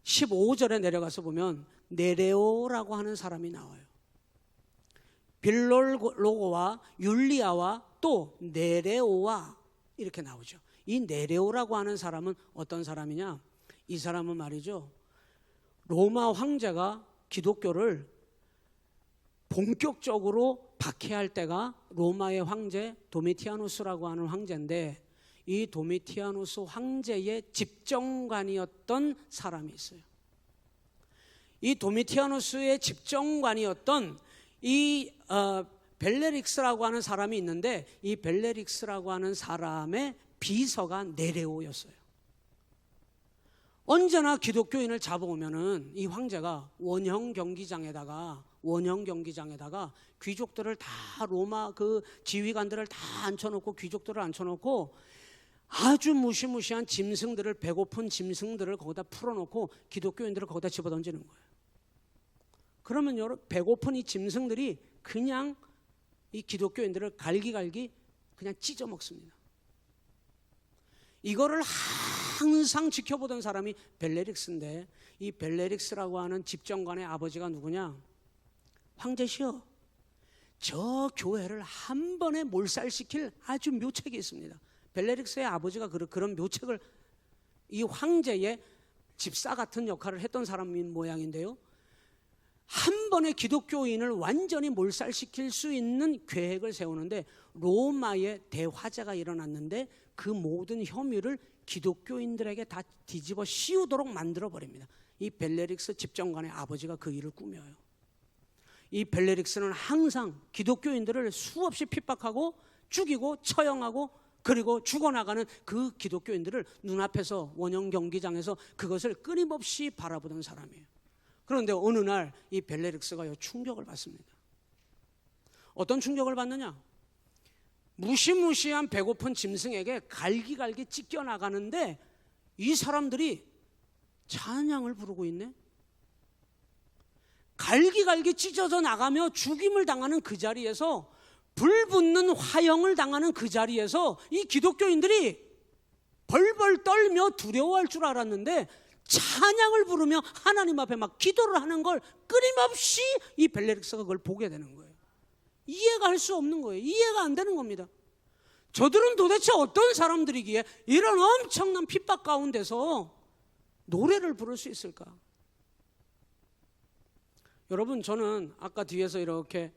15절에 내려가서 보면 네레오라고 하는 사람이 나와요. 빌롤로고와 율리아와 또 네레오와 이렇게 나오죠. 이 네레오라고 하는 사람은 어떤 사람이냐? 이 사람은 말이죠, 로마 황제가 기독교를 본격적으로 박해할 때가 로마의 황제 도미티아누스라고 하는 황제인데, 이 도미티아누스 황제의 집정관이었던 사람이 있어요. 이 도미티아누스의 집정관이었던 이 벨레릭스라고 하는 사람이 있는데, 이 벨레릭스라고 하는 사람의 비서가 네레오였어요. 언제나 기독교인을 잡아오면은 이 황제가 원형 경기장에다가 귀족들을 다, 로마 그 지휘관들을 다 앉혀놓고, 귀족들을 앉혀놓고 아주 무시무시한 짐승들을, 배고픈 짐승들을 거기다 풀어놓고 기독교인들을 거기다 집어던지는 거예요. 그러면 여러분, 배고픈 이 짐승들이 그냥 이 기독교인들을 갈기갈기 그냥 찢어 먹습니다. 이거를 항상 지켜보던 사람이 벨레릭스인데, 이 벨레릭스라고 하는 집정관의 아버지가 누구냐? 황제시여, 저 교회를 한 번에 몰살시킬 아주 묘책이 있습니다. 벨레릭스의 아버지가 그런 묘책을, 이 황제의 집사 같은 역할을 했던 사람인 모양인데요, 한 번에 기독교인을 완전히 몰살시킬 수 있는 계획을 세우는데, 로마의 대화재가 일어났는데 그 모든 혐의를 기독교인들에게 다 뒤집어 씌우도록 만들어버립니다. 이 벨레릭스 집정관의 아버지가 그 일을 꾸며요. 이 벨레릭스는 항상 기독교인들을 수없이 핍박하고 죽이고 처형하고 그리고 죽어나가는 그 기독교인들을 눈앞에서, 원형 경기장에서 그것을 끊임없이 바라보던 사람이에요. 그런데 어느 날 이 벨레릭스가 충격을 받습니다. 어떤 충격을 받느냐? 무시무시한 배고픈 짐승에게 갈기갈기 찢겨나가는데 이 사람들이 찬양을 부르고 있네? 갈기갈기 찢어져 나가며 죽임을 당하는 그 자리에서, 불붙는 화형을 당하는 그 자리에서 이 기독교인들이 벌벌 떨며 두려워할 줄 알았는데 찬양을 부르며 하나님 앞에 막 기도를 하는 걸 끊임없이 이 벨레릭스가 그걸 보게 되는 거예요. 이해가 할 수 없는 거예요. 이해가 안 되는 겁니다. 저들은 도대체 어떤 사람들이기에 이런 엄청난 핍박 가운데서 노래를 부를 수 있을까? 여러분, 저는 아까 뒤에서 이렇게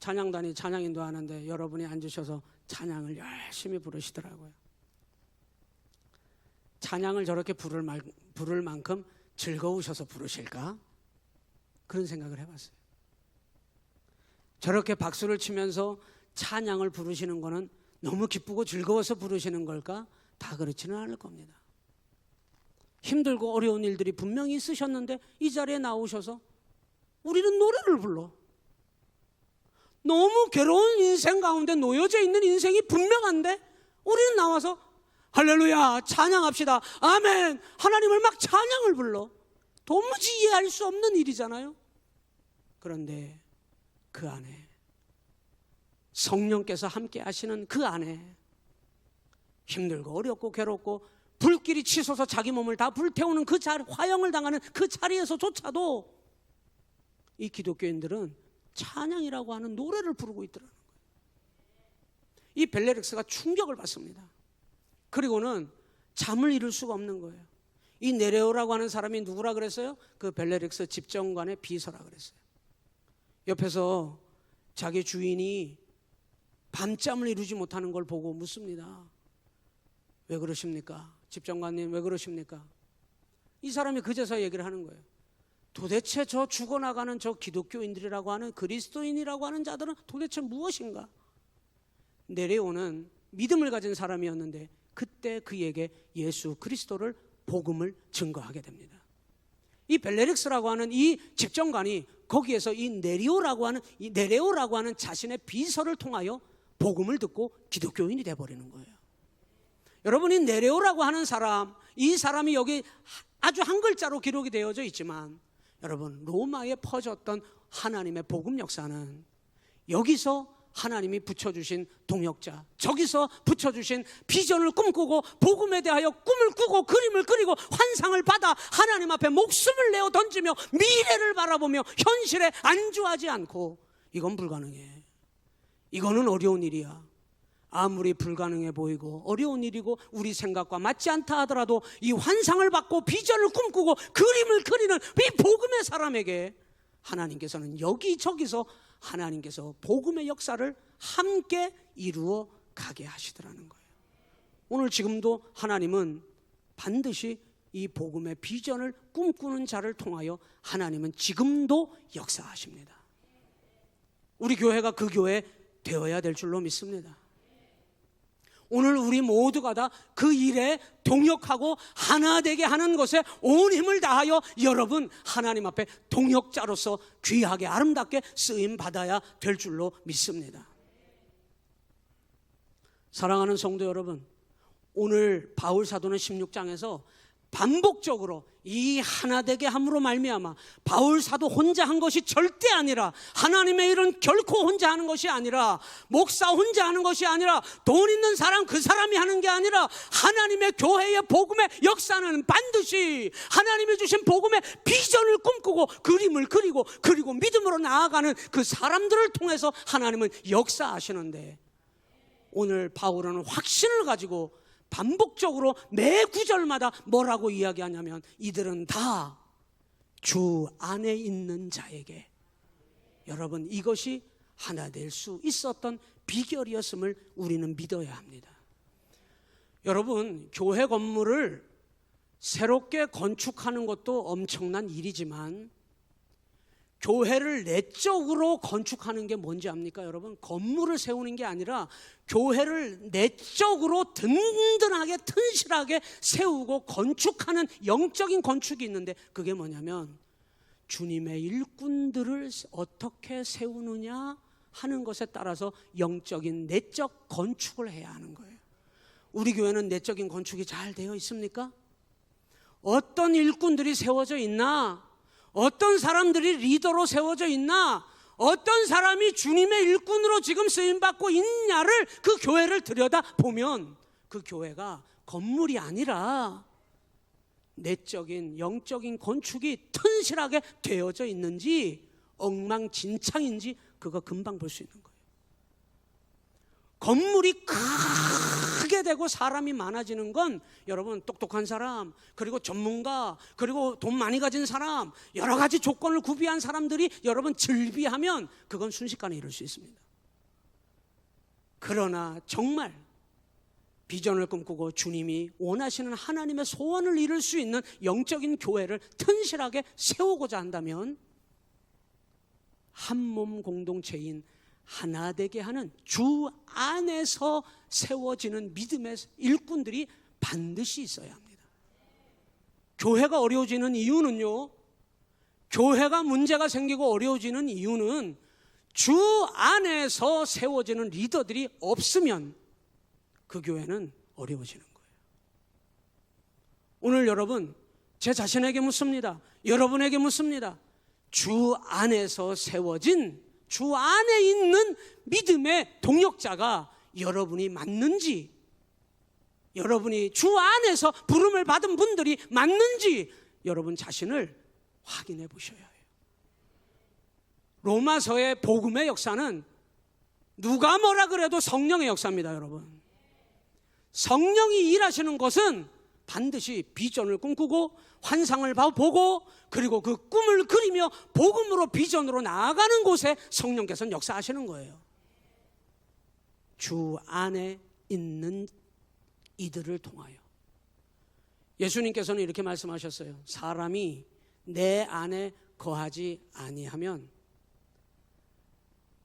찬양단이 찬양 인도하는데 여러분이 앉으셔서 찬양을 열심히 부르시더라고요. 찬양을 저렇게 부를 만큼 즐거우셔서 부르실까? 그런 생각을 해봤어요. 저렇게 박수를 치면서 찬양을 부르시는 거는 너무 기쁘고 즐거워서 부르시는 걸까? 다 그렇지는 않을 겁니다. 힘들고 어려운 일들이 분명히 있으셨는데 이 자리에 나오셔서 우리는 노래를 불러. 너무 괴로운 인생 가운데 놓여져 있는 인생이 분명한데 우리는 나와서 할렐루야 찬양합시다, 아멘, 하나님을 막 찬양을 불러. 도무지 이해할 수 없는 일이잖아요. 그런데 그 안에 성령께서 함께 하시는 그 안에 힘들고 어렵고 괴롭고 불길이 치솟아 자기 몸을 다 불태우는 그 자리, 화형을 당하는 그 자리에서조차도 이 기독교인들은 찬양이라고 하는 노래를 부르고 있더라는 거예요. 이 벨레릭스가 충격을 받습니다. 그리고는 잠을 이룰 수가 없는 거예요. 이 네레오라고 하는 사람이 누구라 그랬어요? 그 벨레릭스 집정관의 비서라 그랬어요. 옆에서 자기 주인이 밤잠을 이루지 못하는 걸 보고 묻습니다. 왜 그러십니까? 집정관님 왜 그러십니까? 이 사람이 그제서 얘기를 하는 거예요. 도대체 저 죽어나가는 저 기독교인들이라고 하는 그리스도인이라고 하는 자들은 도대체 무엇인가? 네레오는 믿음을 가진 사람이었는데 그때 그에게 예수 그리스도를 복음을 증거하게 됩니다. 이 벨레릭스라고 하는 이 집정관이 거기에서 이 네레오라고 하는 자신의 비서를 통하여 복음을 듣고 기독교인이 되어버리는 거예요. 여러분이 네레오라고 하는 사람, 이 사람이 여기 아주 한 글자로 기록이 되어져 있지만 여러분 로마에 퍼졌던 하나님의 복음 역사는 여기서 하나님이 붙여주신 동역자, 저기서 붙여주신 비전을 꿈꾸고 복음에 대하여 꿈을 꾸고 그림을 그리고 환상을 받아 하나님 앞에 목숨을 내어 던지며 미래를 바라보며 현실에 안주하지 않고 이건 불가능해. 이거는 어려운 일이야. 아무리 불가능해 보이고 어려운 일이고 우리 생각과 맞지 않다 하더라도 이 환상을 받고 비전을 꿈꾸고 그림을 그리는 이 복음의 사람에게 하나님께서는 여기저기서 하나님께서 복음의 역사를 함께 이루어 가게 하시더라는 거예요. 오늘 지금도 하나님은 반드시 이 복음의 비전을 꿈꾸는 자를 통하여 하나님은 지금도 역사하십니다. 우리 교회가 그 교회 되어야 될 줄로 믿습니다. 오늘 우리 모두가 다 그 일에 동역하고 하나 되게 하는 것에 온 힘을 다하여 여러분 하나님 앞에 동역자로서 귀하게 아름답게 쓰임 받아야 될 줄로 믿습니다. 사랑하는 성도 여러분, 오늘 바울 사도는 16장에서 반복적으로 이 하나 되게 함으로 말미암아 바울 사도 혼자 한 것이 절대 아니라 하나님의 일은 결코 혼자 하는 것이 아니라 목사 혼자 하는 것이 아니라 돈 있는 사람 그 사람이 하는 게 아니라 하나님의 교회의 복음의 역사는 반드시 하나님이 주신 복음의 비전을 꿈꾸고 그림을 그리고 믿음으로 나아가는 그 사람들을 통해서 하나님은 역사하시는데 오늘 바울은 확신을 가지고 반복적으로 매 구절마다 뭐라고 이야기하냐면 이들은 다 주 안에 있는 자에게, 여러분 이것이 하나 될 수 있었던 비결이었음을 우리는 믿어야 합니다. 여러분 교회 건물을 새롭게 건축하는 것도 엄청난 일이지만 교회를 내적으로 건축하는 게 뭔지 압니까 여러분? 건물을 세우는 게 아니라 교회를 내적으로 든든하게 튼실하게 세우고 건축하는 영적인 건축이 있는데 그게 뭐냐면 주님의 일꾼들을 어떻게 세우느냐 하는 것에 따라서 영적인 내적 건축을 해야 하는 거예요. 우리 교회는 내적인 건축이 잘 되어 있습니까? 어떤 일꾼들이 세워져 있나? 어떤 사람들이 리더로 세워져 있나? 어떤 사람이 주님의 일꾼으로 지금 쓰임받고 있냐를 그 교회를 들여다보면 그 교회가 건물이 아니라 내적인 영적인 건축이 튼실하게 되어져 있는지 엉망진창인지 그거 금방 볼 수 있는 거예요. 건물이 크게 되고 사람이 많아지는 건 여러분 똑똑한 사람 그리고 전문가 그리고 돈 많이 가진 사람 여러 가지 조건을 구비한 사람들이 여러분 즐비하면 그건 순식간에 이룰 수 있습니다. 그러나 정말 비전을 꿈꾸고 주님이 원하시는 하나님의 소원을 이룰 수 있는 영적인 교회를 튼실하게 세우고자 한다면 한 몸 공동체인 하나 되게 하는 주 안에서 세워지는 믿음의 일꾼들이 반드시 있어야 합니다. 교회가 어려워지는 이유는요, 교회가 문제가 생기고 어려워지는 이유는 주 안에서 세워지는 리더들이 없으면 그 교회는 어려워지는 거예요. 오늘 여러분 제 자신에게 묻습니다. 여러분에게 묻습니다. 주 안에서 세워진 주 안에 있는 믿음의 동역자가 여러분이 맞는지, 여러분이 주 안에서 부름을 받은 분들이 맞는지 여러분 자신을 확인해 보셔야 해요. 로마서의 복음의 역사는 누가 뭐라 그래도 성령의 역사입니다, 여러분. 성령이 일하시는 것은 반드시 비전을 꿈꾸고 환상을 보고 그리고 그 꿈을 그리며 복음으로 비전으로 나아가는 곳에 성령께서는 역사하시는 거예요. 주 안에 있는 이들을 통하여. 예수님께서는 이렇게 말씀하셨어요. 사람이 내 안에 거하지 아니하면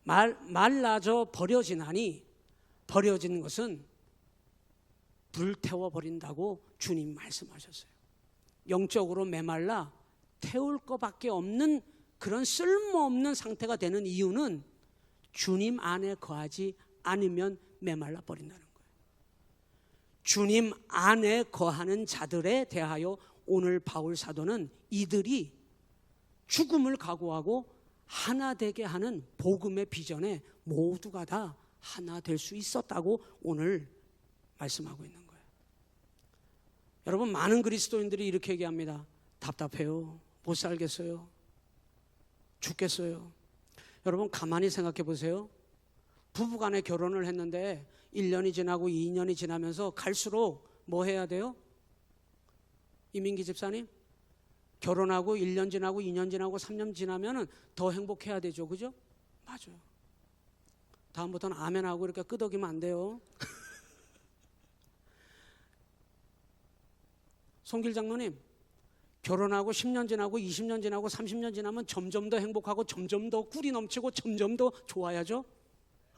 말라져 버려지나니 버려진 것은 불태워 버린다고 주님 말씀하셨어요. 영적으로 메말라 태울 것밖에 없는 그런 쓸모없는 상태가 되는 이유는 주님 안에 거하지 않으면 메말라 버린다는 거예요. 주님 안에 거하는 자들에 대하여 오늘 바울 사도는 이들이 죽음을 각오하고 하나 되게 하는 복음의 비전에 모두가 다 하나 될 수 있었다고 오늘 말씀하고 있는 거예요. 여러분, 많은 그리스도인들이 이렇게 얘기합니다. 답답해요. 못 살겠어요. 죽겠어요. 여러분, 가만히 생각해 보세요. 부부간에 결혼을 했는데 1년이 지나고 2년이 지나면서 갈수록 뭐 해야 돼요? 이민기 집사님, 결혼하고 1년 지나고 2년 지나고 3년 지나면 더 행복해야 되죠, 그죠? 맞아요. 다음부터는 아멘하고 이렇게 끄덕이면 안 돼요. 송길 장로님, 결혼하고 10년 지나고 20년 지나고 30년 지나면 점점 더 행복하고 점점 더 꿀이 넘치고 점점 더 좋아야죠.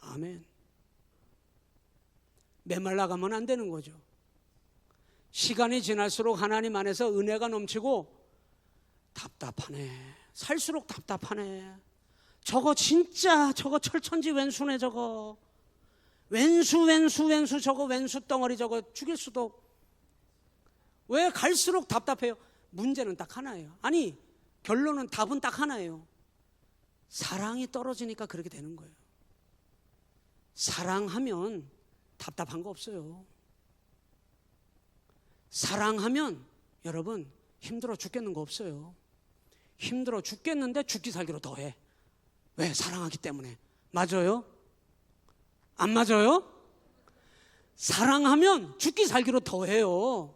아멘. 메말라가면 안 되는 거죠. 시간이 지날수록 하나님 안에서 은혜가 넘치고 답답하네. 살수록 답답하네. 저거 진짜 저거 철천지 왼수네. 저거 왼수 저거 왼수 덩어리 저거 죽일 수도. 왜 갈수록 답답해요? 문제는 딱 하나예요. 아니, 결론은 답은 딱 하나예요. 사랑이 떨어지니까 그렇게 되는 거예요. 사랑하면 답답한 거 없어요. 사랑하면 여러분 힘들어 죽겠는 거 없어요. 힘들어 죽겠는데 죽기 살기로 더해. 왜? 사랑하기 때문에. 맞아요? 안 맞아요? 사랑하면 죽기 살기로 더해요.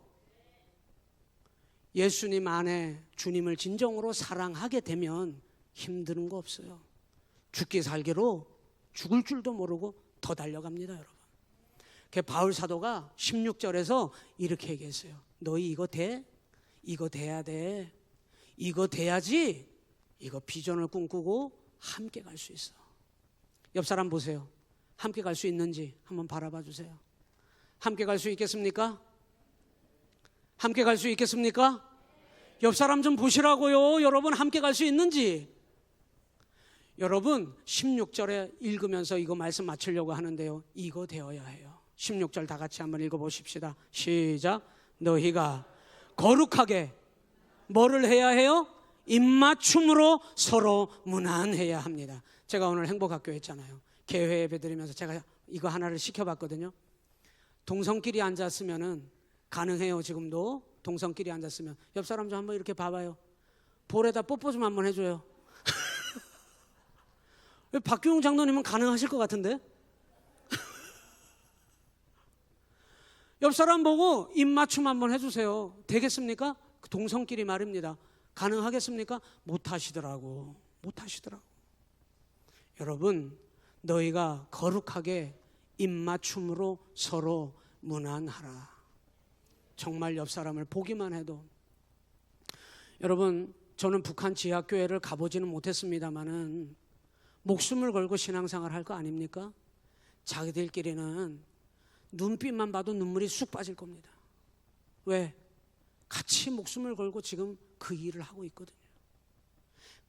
예수님 안에 주님을 진정으로 사랑하게 되면 힘드는 거 없어요. 죽기 살기로 죽을 줄도 모르고 더 달려갑니다, 여러분. 바울 사도가 16절에서 이렇게 얘기했어요. 너희 이거 돼? 이거 돼야 돼. 이거 돼야지 이거 비전을 꿈꾸고 함께 갈 수 있어. 옆 사람 보세요. 함께 갈 수 있는지 한번 바라봐 주세요. 함께 갈 수 있겠습니까? 함께 갈 수 있겠습니까? 옆 사람 좀 보시라고요. 여러분 함께 갈 수 있는지. 여러분 16절에 읽으면서 이거 말씀 맞추려고 하는데요. 이거 되어야 해요. 16절 다 같이 한번 읽어보십시다. 시작. 너희가 거룩하게 뭐를 해야 해요? 입맞춤으로 서로 무난해야 합니다. 제가 오늘 행복학교 했잖아요. 개회 예배 드리면서 제가 이거 하나를 시켜봤거든요. 동성끼리 앉았으면은 가능해요. 지금도 동성끼리 앉았으면 옆 사람 좀 한번 이렇게 봐봐요. 볼에다 뽀뽀 좀 한번 해줘요. 박규용 장로님은 가능하실 것 같은데? 옆 사람 보고 입맞춤 한번 해주세요. 되겠습니까? 동성끼리 말입니다. 가능하겠습니까? 못하시더라고. 여러분, 너희가 거룩하게 입맞춤으로 서로 무난하라. 정말 옆 사람을 보기만 해도. 여러분, 저는 북한 지하교회를 가보지는 못했습니다만은 목숨을 걸고 신앙생활 할 거 아닙니까? 자기들끼리는 눈빛만 봐도 눈물이 쑥 빠질 겁니다. 왜? 같이 목숨을 걸고 지금 그 일을 하고 있거든요.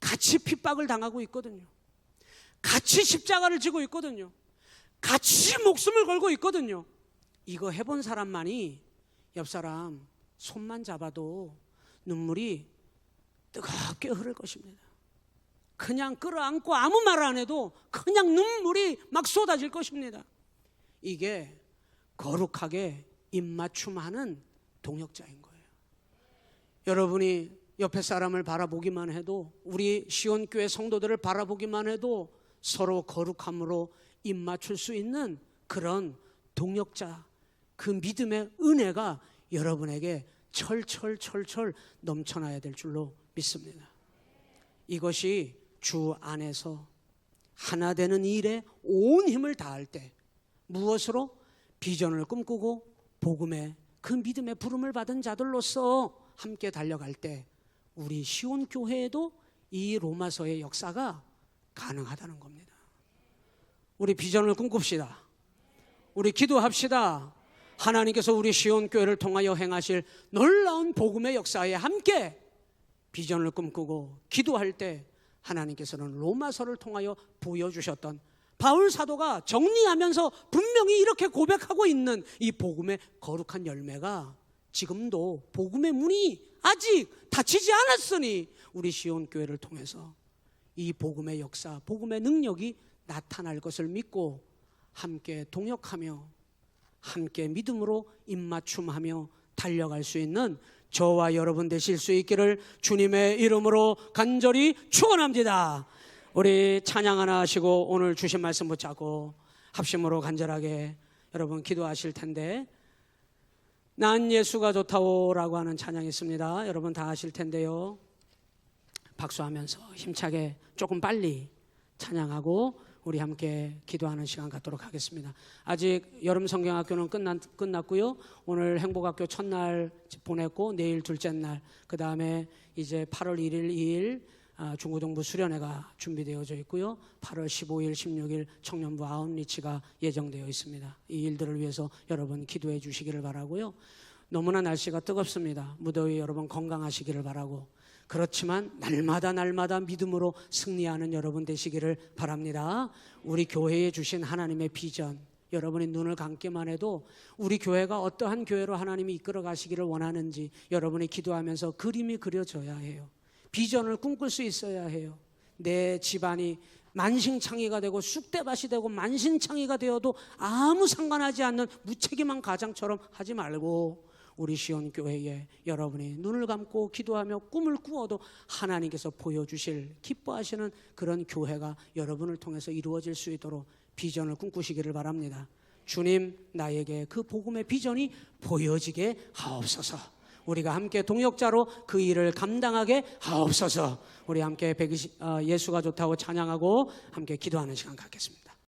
같이 핍박을 당하고 있거든요. 같이 십자가를 지고 있거든요. 같이 목숨을 걸고 있거든요. 이거 해본 사람만이 옆 사람 손만 잡아도 눈물이 뜨겁게 흐를 것입니다. 그냥 끌어안고 아무 말 안 해도 그냥 눈물이 막 쏟아질 것입니다. 이게 거룩하게 입맞춤하는 동역자인 거예요. 여러분이 옆에 사람을 바라보기만 해도, 우리 시온교회 성도들을 바라보기만 해도 서로 거룩함으로 입맞출 수 있는 그런 동역자, 그 믿음의 은혜가 여러분에게 철철 넘쳐나야 될 줄로 믿습니다. 이것이 주 안에서 하나 되는 일에 온 힘을 다할 때, 무엇으로? 비전을 꿈꾸고 복음의 그 믿음의 부름을 받은 자들로서 함께 달려갈 때 우리 시온 교회에도 이 로마서의 역사가 가능하다는 겁니다. 우리 비전을 꿈꿉시다. 우리 기도합시다. 하나님께서 우리 시온 교회를 통하여 행하실 놀라운 복음의 역사에 함께 비전을 꿈꾸고 기도할 때 하나님께서는 로마서를 통하여 보여주셨던 바울 사도가 정리하면서 분명히 이렇게 고백하고 있는 이 복음의 거룩한 열매가 지금도 복음의 문이 아직 닫히지 않았으니 우리 시온 교회를 통해서 이 복음의 역사, 복음의 능력이 나타날 것을 믿고 함께 동역하며 함께 믿음으로 입맞춤하며 달려갈 수 있는 저와 여러분 되실 수 있기를 주님의 이름으로 간절히 축원합니다. 우리 찬양 하나 하시고 오늘 주신 말씀 붙잡고 합심으로 간절하게 여러분 기도하실 텐데, 난 예수가 좋다오라고 하는 찬양이 있습니다. 여러분 다 아실 텐데요. 박수하면서 힘차게 조금 빨리 찬양하고 우리 함께 기도하는 시간 갖도록 하겠습니다. 아직 여름 성경학교는 끝났고요. 오늘 행복학교 첫날 보냈고 내일 둘째 날, 그 다음에 이제 8월 1일, 2일 중고등부 수련회가 준비되어져 있고요. 8월 15일, 16일 청년부 아웃리치가 예정되어 있습니다. 이 일들을 위해서 여러분 기도해 주시기를 바라고요. 너무나 날씨가 뜨겁습니다. 무더위 여러분 건강하시기를 바라고, 그렇지만 날마다 믿음으로 승리하는 여러분 되시기를 바랍니다. 우리 교회에 주신 하나님의 비전, 여러분이 눈을 감기만 해도 우리 교회가 어떠한 교회로 하나님이 이끌어 가시기를 원하는지 여러분이 기도하면서 그림이 그려져야 해요. 비전을 꿈꿀 수 있어야 해요. 내 집안이 만신창이가 되고 쑥대밭이 되고 만신창이가 되어도 아무 상관하지 않는 무책임한 가장처럼 하지 말고 우리 시온 교회에 여러분이 눈을 감고 기도하며 꿈을 꾸어도 하나님께서 보여주실 기뻐하시는 그런 교회가 여러분을 통해서 이루어질 수 있도록 비전을 꿈꾸시기를 바랍니다. 주님, 나에게 그 복음의 비전이 보여지게 하옵소서. 우리가 함께 동역자로 그 일을 감당하게 하옵소서. 우리 함께 예수가 좋다고 찬양하고 함께 기도하는 시간 갖겠습니다.